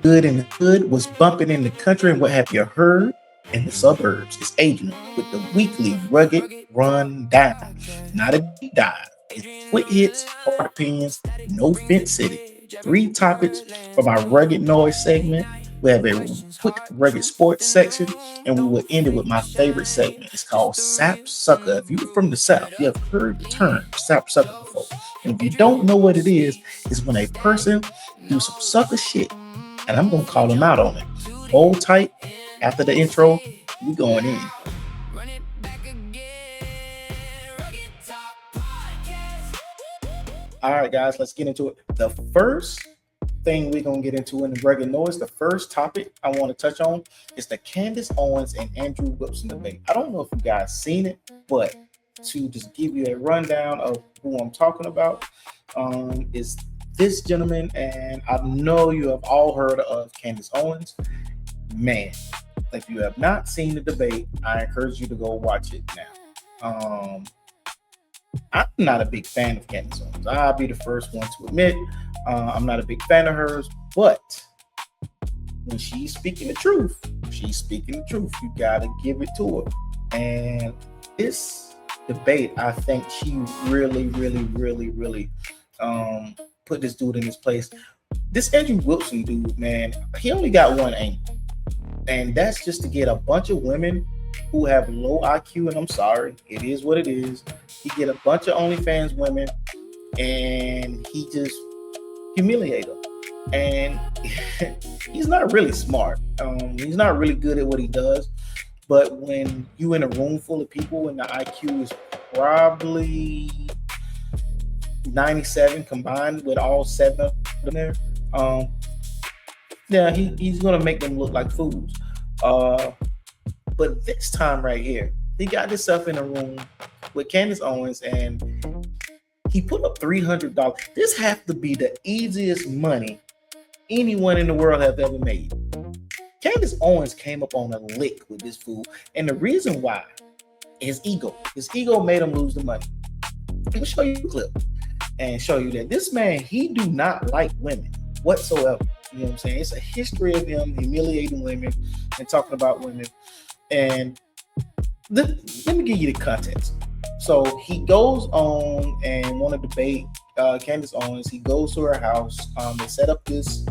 Good in the hood was bumping in the country, and what have you heard in the suburbs? It's Adrian with the weekly rugged rundown. Not a deep dive. It's quick hits, hard opinions, no fence city. Three topics from our rugged noise segment. We have a quick rugged sports section, and we will end it with my favorite segment. It's called Sap Sucker. If you're from the South, you have heard the term Sap Sucker before. And if you don't know what it is, it's when a person do some sucker shit, and I'm gonna call them out on it. Hold tight. After the intro, we going in. All right, guys, let's get into it. The first thing we're gonna get into in the rugged noise, the first topic I want to touch on is the Candace Owens and Andrew Wilson debate. I don't know if you guys seen it, but to just give you a rundown of who I'm talking about, is this gentleman, and I know you have all heard of Candace Owens. Man, if you have not seen the debate, I encourage you to go watch it now. I'm not a big fan of Candace Owens. I'll be the first one to admit I'm not a big fan of hers, but when she's speaking the truth, she's speaking the truth. You gotta give it to her. And this debate, I think she really put this dude in his place. This Andrew Wilson dude, man, he only got one aim, and that's just to get a bunch of women who have low IQ, and I'm sorry, it is what it is. He get a bunch of OnlyFans women, and he just humiliate them. And he's not really smart. He's not really good at what he does. But when you in a room full of people and the IQ is probably 97 combined with all seven of them there, yeah, he's gonna make them look like fools. But this time right here, he got himself in a room with Candace Owens, and he put up $300. This has to be the easiest money anyone in the world have ever made. Candace Owens came up on a lick with this fool, and the reason why, his ego made him lose the money. I'm gonna show you a clip and show you that this man, he do not like women whatsoever. You know what I'm saying? It's a history of him humiliating women and talking about women. And let me give you the context. So he goes on and want to debate Candace Owens. He goes to her house. They set up this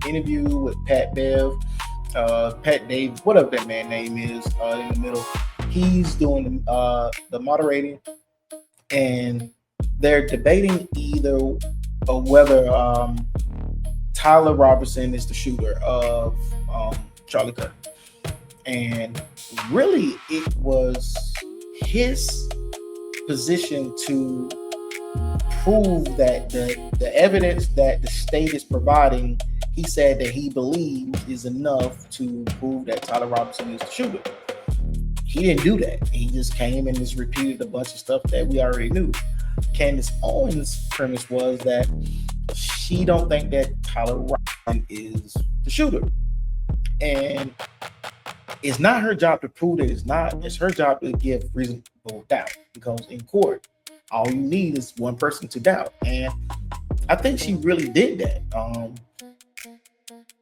interview with Pat Dave, whatever that man's name is, in the middle. He's doing the moderating, and they're debating either or whether Tyler Robertson is the shooter of Charlie Kirk. And really, it was his position to prove that the evidence that the state is providing, he said that he believes is enough to prove that Tyler Robertson is the shooter. He didn't do that. He just came and just repeated a bunch of stuff that we already knew. Candace Owens' premise was that she don't think that Tyler Robertson is the shooter. And it's not her job to prove that it's not. It's her job to give reasonable doubt, because in court, all you need is one person to doubt. And I think she really did that.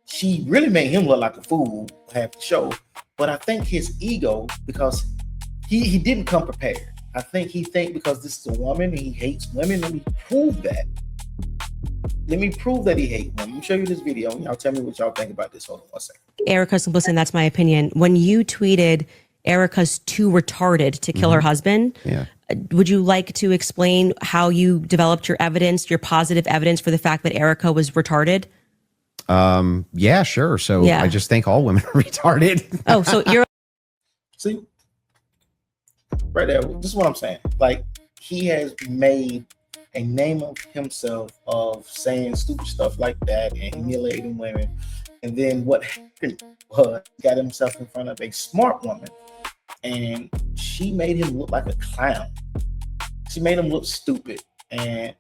She really made him look like a fool, half the show. But I think his ego, because he didn't come prepared. I think he think because this is a woman and he hates women, let me prove that. Let me prove that he hates women. Let me show you this video and y'all tell me what y'all think about this. Hold on one second. Erica's, listen, that's my opinion. When you tweeted Erica's too retarded to kill her husband, would you like to explain how you developed your evidence, your positive evidence for the fact that Erica was retarded? Yeah, sure. So I just think all women are retarded. Oh, so you're see right there. This is what I'm saying. Like, he has made a name of himself of saying stupid stuff like that and humiliating women. And then what happened was he got himself in front of a smart woman, and she made him look like a clown. She made him look stupid. And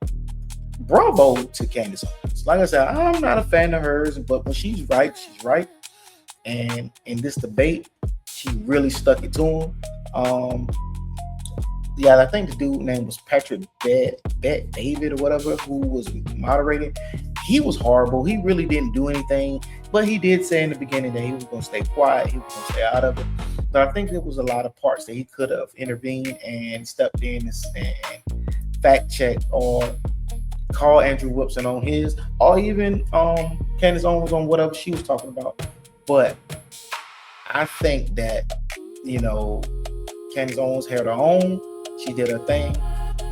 bravo to Candace Owens. Like I said, I'm not a fan of hers, but when she's right, she's right. And in this debate, she really stuck it to him. Yeah, I think the dude name was Patrick Bet David or whatever, who was moderating. he was horrible. He really didn't do anything, but he did say in the beginning that he was going to stay quiet. He was going to stay out of it. But I think there was a lot of parts that he could have intervened and stepped in and fact check or call Andrew Woodson on his, or even Candace Owens on whatever she was talking about. But I think that, Candace Owens held her own. She did her thing.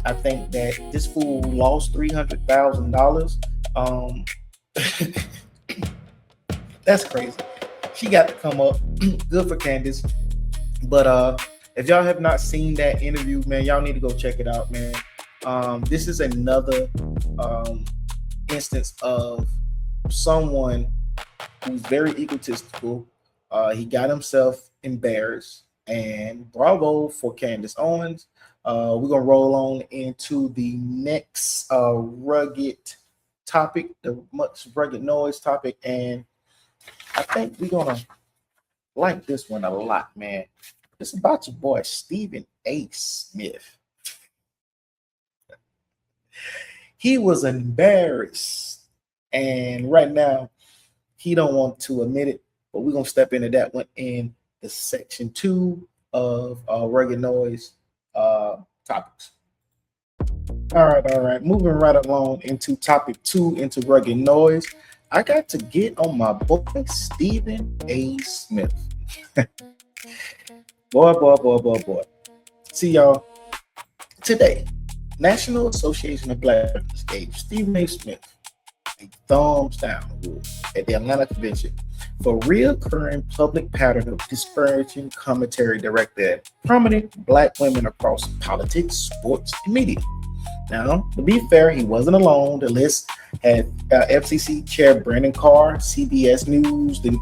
I think that this fool lost $300,000. That's crazy. She got to come up. Good for Candace. But if y'all have not seen that interview, man, y'all need to go check it out, man. This is another instance of someone who's very egotistical. He got himself embarrassed, and bravo for Candace Owens. We're gonna roll on into the next rugged topic, the much rugged noise topic, and I think we're gonna like this one a lot, man. It's about your boy Stephen A. Smith. He was embarrassed, and right now he don't want to admit it, but we're gonna step into that one in the section 2 of rugged noise topics. All right. Moving right along into topic 2 into rugged noise. I got to get on my boy Stephen A. Smith. Boy. See y'all. Today, National Association of Black Women gave Stephen A. Smith a thumbs down award at the Atlanta Convention for reoccurring public pattern of disparaging commentary directed at prominent Black women across politics, sports, and media. Now, to be fair, he wasn't alone. The list had FCC Chair Brandon Carr, CBS News, the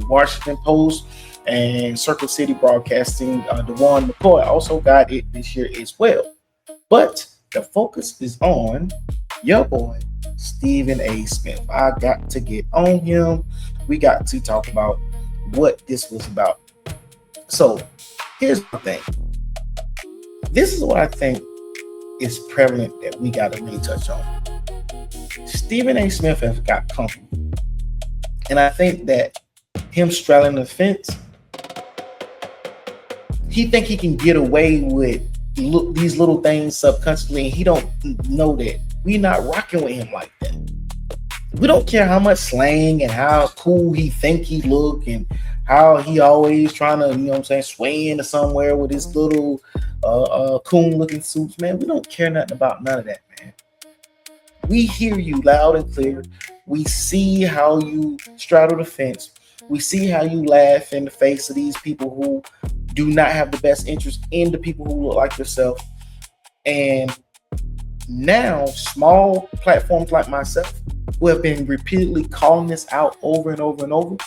Washington Post, and Circle City Broadcasting, DeJuan McCoy also got it this year as well. But the focus is on your boy, Stephen A. Smith. I got to get on him. We got to talk about what this was about. So here's the thing. This is what I think is prevalent that we got to really touch on. Stephen A. Smith has got comfortable. And I think that him straddling the fence, he think he can get away with these little things subconsciously, and he don't know that we're not rocking with him like that. We don't care how much slang and how cool he think he look and how he always trying to, sway into somewhere with his little coon looking suits, man. We don't care nothing about none of that, man. We hear you loud and clear. We see how you straddle the fence. We see how you laugh in the face of these people who do not have the best interest in the people who look like yourself. And now small platforms like myself, who have been repeatedly calling this out over and over and over,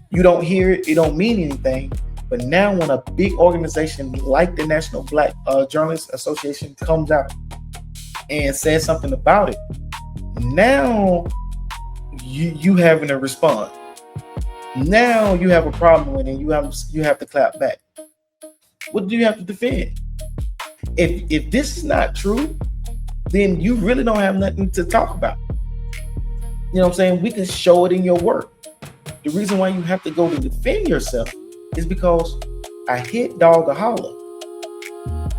you don't hear it, it don't mean anything. But now when a big organization like the National Black Journalists Association comes out and says something about it, now you having to respond. Now you have a problem with it, you have to clap back. What do you have to defend? If this is not true, then you really don't have nothing to talk about. You know what I'm saying? We can show it in your work. The reason why you have to go to defend yourself is because a hit dog a holler.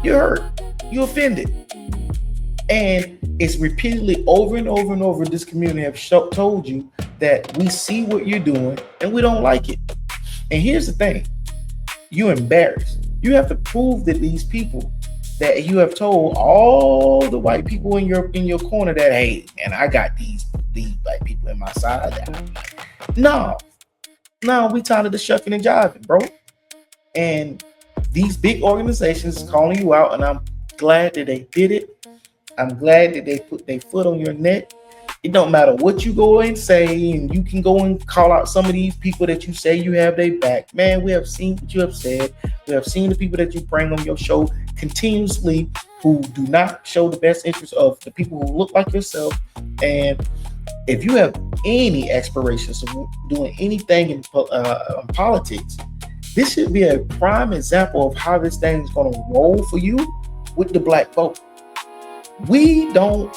You're hurt. You offended. And it's repeatedly over and over and over this community have told you that we see what you're doing and we don't like it. And here's the thing. You're embarrassed. You have to prove that these people that you have told all the white people in your corner that, hey, and I got these black people in my side. No, we tired of the shucking and jiving, bro. And these big organizations is calling you out, and I'm glad that they did it. I'm glad that they put their foot on your neck. It don't matter what you go and say, and you can go and call out some of these people that you say you have their back. Man, we have seen what you have said. We have seen the people that you bring on your show continuously who do not show the best interest of the people who look like yourself. And if you have any aspirations of doing anything in politics, this should be a prime example of how this thing is going to roll for you with the black vote. We don't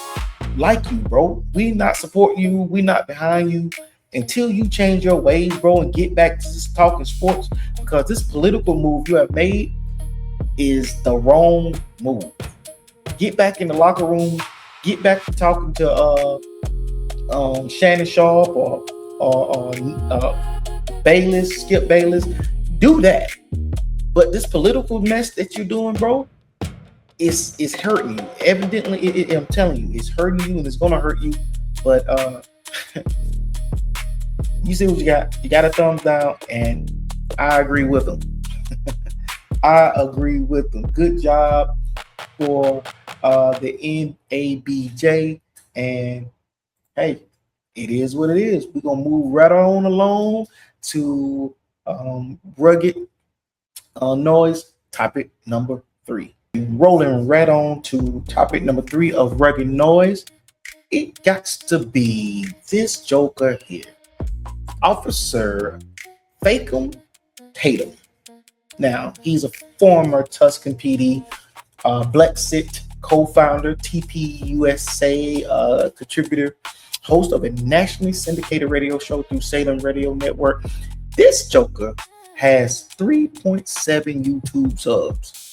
like you, bro. We not supporting you. We not behind you until you change your ways, bro, and get back to just talking sports, because this political move you have made is the wrong move. Get back in the locker room. Get back to talking to Shannon Sharp or Bayless, Skip Bayless. Do that. But this political mess that you're doing, bro, is hurting you. Evidently, I'm telling you, it's hurting you and it's gonna hurt you. But you see what you got. You got a thumbs down, and I agree with them. I agree with them. Good job for the NABJ. And hey, it is what it is. We're gonna move right on along to rugged noise, topic number 3. Rolling right on to topic number 3 of rugged noise. It got to be this joker here, Officer Tatum. Now, he's a former Tuscan PD, Blexit co-founder, TPUSA contributor, host of a nationally syndicated radio show through Salem Radio Network. This joker has 3.7 YouTube subs.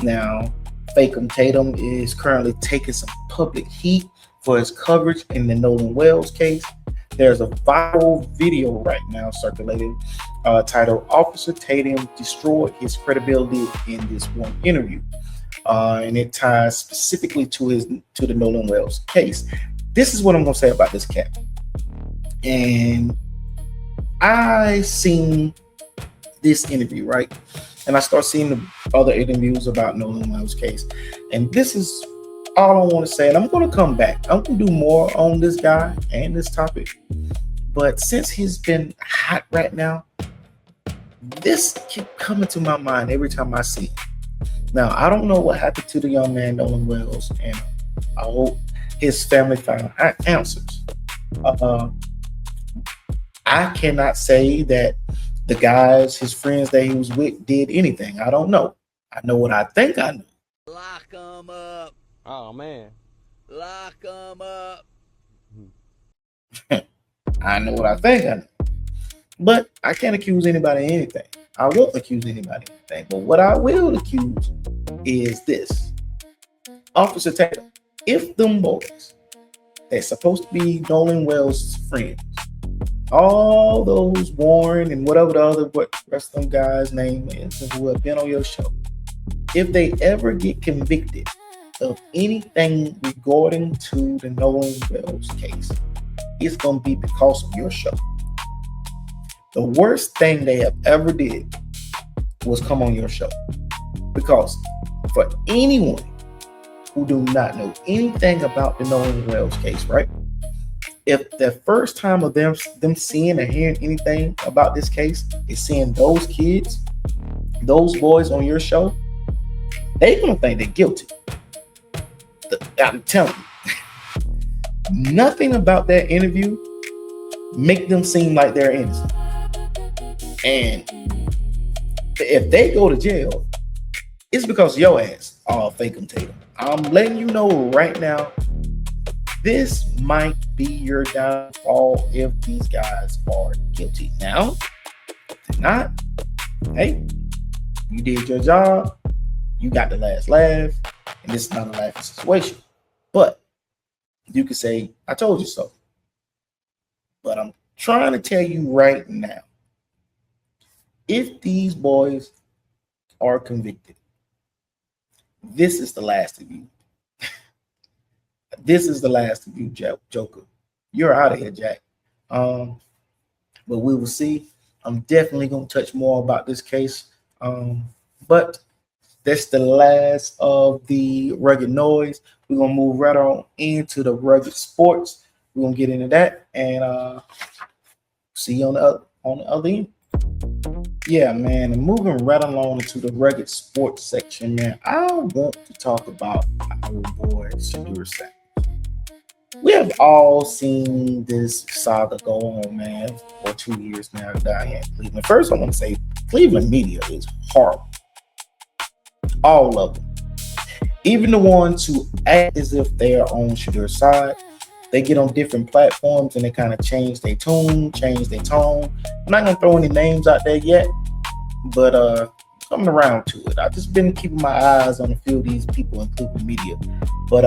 Now, Tatum is currently taking some public heat for his coverage in the Nolan Wells case. There's a viral video right now circulating titled "Officer Tatum Destroyed His Credibility in This One Interview," and it ties specifically to the Nolan Wells case. This is what I'm gonna say about this cat. And I seen this interview, right? And I start seeing the other interviews about Nolan Wells case. And this is all I want to say. And I'm going to come back. I'm going to do more on this guy and this topic. But since he's been hot right now, this keeps coming to my mind every time I see it. Now, I don't know what happened to the young man, Nolan Wells, and I hope his family found answers. I cannot say that the guys, his friends that he was with, did anything. I don't know. I know what I think I know. Lock them up. Oh, man. Lock them up. I know what I think I know. But I can't accuse anybody of anything. I won't accuse anybody of anything. But what I will accuse is this. Officer Tatum, if them boys that's supposed to be Nolan Wells' friends, all those Warren and whatever the other rest of them guys' name is who have been on your show, if they ever get convicted of anything regarding to the Nolan Wells case, it's going to be because of your show. The worst thing they have ever did was come on your show. Because for anyone who do not know anything about the Nolan Wells case, right? If the first time of them seeing or hearing anything about this case is seeing those kids, those boys on your show, they're going to think they're guilty. I'm telling you. Nothing about that interview make them seem like they're innocent. And if they go to jail, it's because of your ass are Tatum. I'm letting you know right now, this might be your downfall if these guys are guilty. Now, if they're not, hey, you did your job. You got the last laugh, and this is not a laughing situation. But you could say, I told you so. But I'm trying to tell you right now, if these boys are convicted, this is the last of you. This is the last of you, Joker. You're out of here, Jack. But we will see. I'm definitely going to touch more about this case. But that's the last of the rugged noise. We're going to move right on into the rugged sports. We're going to get into that and see you on the other end. Yeah, man, and moving right along into the rugged sports section, man, I want to talk about our boy Shedeur Sanders. We have all seen this saga go on, man, for 2 years now down here in Cleveland. First, I want to say Cleveland media is horrible. All of them. Even the ones who act as if they are on Shedeur's side, They get on different platforms and they kind of change their tune, change their tone. I'm not gonna throw any names out there yet, but coming around to it. I've just been keeping my eyes on a few of these people, including media. But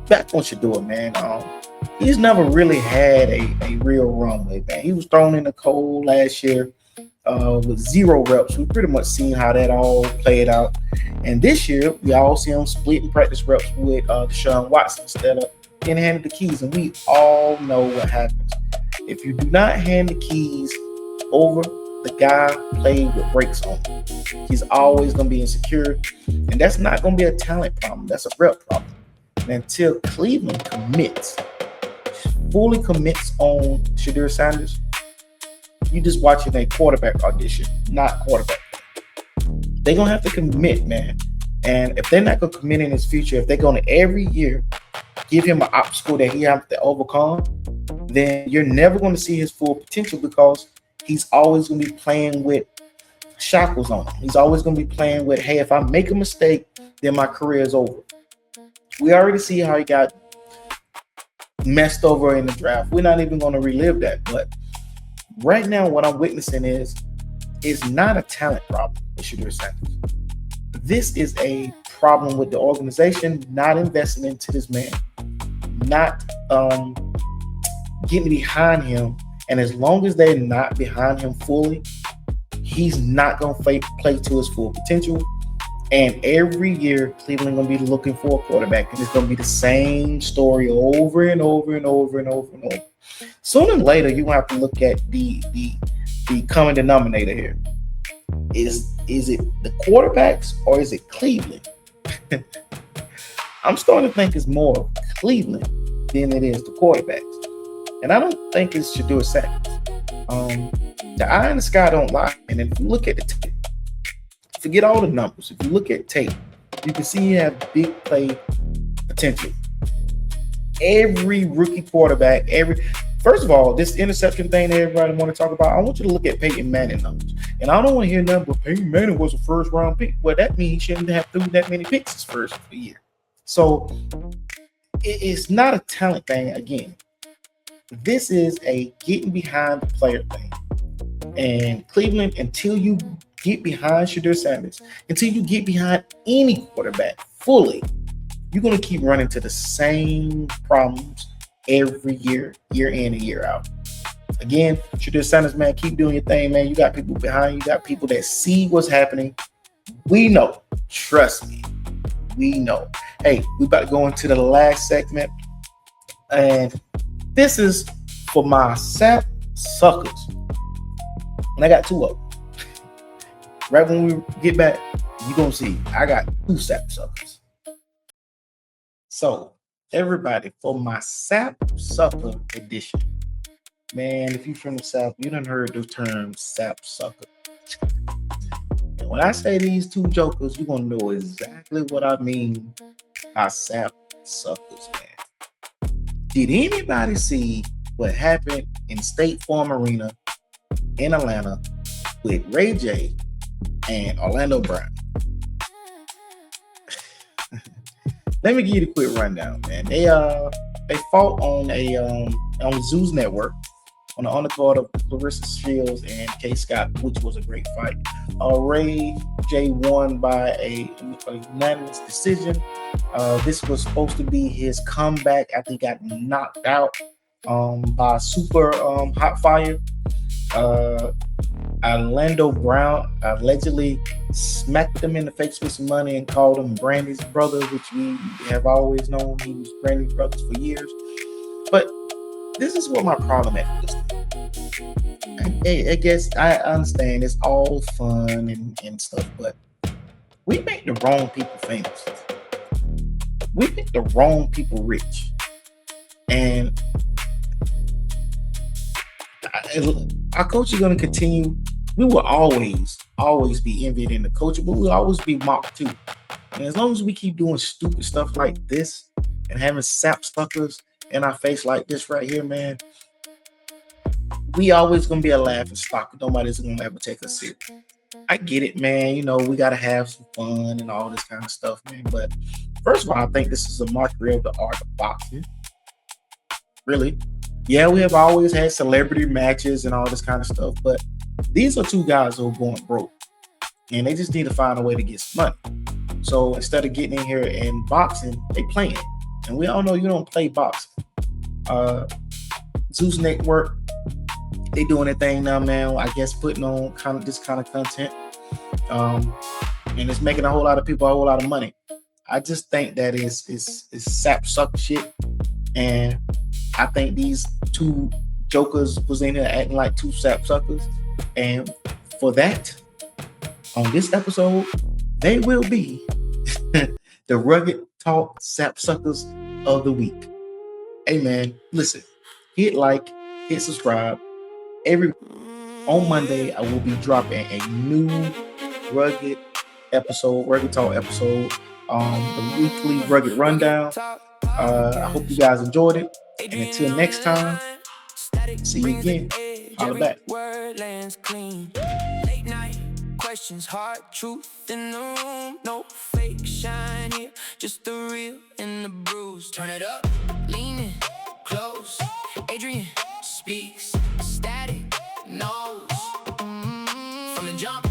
back on Shedeur, man. He's never really had a real runway, man. He was thrown in the cold last year with 0 reps. We pretty much seen how that all played out. And this year, we all see him splitting practice reps with Deshaun Watson instead of getting handed the keys. And we all know what happens. If you do not hand the keys over, the guy played with brakes on. He's always going to be insecure. And that's not going to be a talent problem. That's a rep problem. And until Cleveland fully commits on Shedeur Sanders, you just watching a quarterback audition, not quarterback. They're going to have to commit, man. And if they're not going to commit in his future, if they're going to every year give him an obstacle that he has to overcome, then you're never going to see his full potential, because he's always going to be playing with shackles on him. He's always going to be playing with, hey, if I make a mistake, then my career is over. We already see how he got messed over in the draft. We're not even going to relive that. But right now, what I'm witnessing is not a talent problem with Shedeur Sanders. This is a problem with the organization not investing into this man, not getting behind him. And as long as they're not behind him fully, he's not going to play to his full potential. And every year, Cleveland going to be looking for a quarterback, and it's going to be the same story over and over and over and over and over. Sooner or later, you're going to have to look at the common denominator here. Is it the quarterbacks or is it Cleveland? I'm starting to think it's more Cleveland than it is the quarterbacks. And I don't think it's Shedeur Sanders. The eye in the sky don't lie. And if you look at the tape, forget all the numbers. If you look at tape, you can see he has big play potential. Every rookie quarterback, first of all, this interception thing that everybody want to talk about, I want you to look at Peyton Manning numbers. And I don't want to hear nothing but Peyton Manning was a first round pick. Well, that means he shouldn't have threw that many picks his first year. So it's not a talent thing again. This is a getting behind the player thing. And Cleveland, until you get behind Shedeur Sanders, until you get behind any quarterback fully, you're going to keep running to the same problems every year, year in and year out. Again, Shedeur Sanders, man, keep doing your thing, man. You got people behind you. You got people that see what's happening. We know. Trust me. We know. Hey, we about to go into the last segment. And this is for my sap suckers. And I got 2 of them. Right when we get back, you're going to see I got 2 sap suckers. So, everybody, for my sap sucker edition, man, if you're from the South, you done heard the term sap sucker. And when I say these 2 jokers, you're going to know exactly what I mean by sap suckers, man. Did anybody see what happened in State Farm Arena in Atlanta with Ray J and Orlando Brown? Let me give you the quick rundown, man. They fought on Zeus Network on the undercard of Clarissa Shields and K. Scott, which was a great fight. Ray J won by a unanimous decision. This was supposed to be his comeback after he got knocked out by Super Hot Fire. Orlando Brown allegedly smacked him in the face with some money and called him Brandy's brother, which we have always known he was Brandy's brothers for years. But this is what my problem is. I guess I understand it's all fun and stuff, but we make the wrong people famous. We make the wrong people rich. And our coach is going to continue. We will always be envied in the culture, but we'll always be mocked too. And as long as we keep doing stupid stuff like this and having sap suckers in our face like this right here, man, we always going to be a laughing stock. Nobody's going to ever take us serious. I get it, man. You know, we got to have some fun and all this kind of stuff, man. But first of all, I think this is a mockery of the art of boxing. really. Yeah, we have always had celebrity matches and all this kind of stuff, but these are two guys who are going broke, and they just need to find a way to get some money. So instead of getting in here and boxing, they playing. And we all know you don't play boxing. Zeus Network, they doing their thing now, man. I guess putting on this kind of content. And it's making a whole lot of people a whole lot of money. I just think that is sap sucker shit. And I think these two jokers was in here acting like two sap suckers. And for that, on this episode, they will be the Rugged Talk Sap Suckers of the week. Hey man, listen, hit like, hit subscribe. On Monday, I will be dropping a new Rugged Talk episode, the weekly Rugged Rundown. I hope you guys enjoyed it. And until next time, see you again. Holla back. Questions, hard truth in the room. No fake shine here, just the real and the bruise. Turn it up, leaning close. Adrian speaks, static knows. From the jump.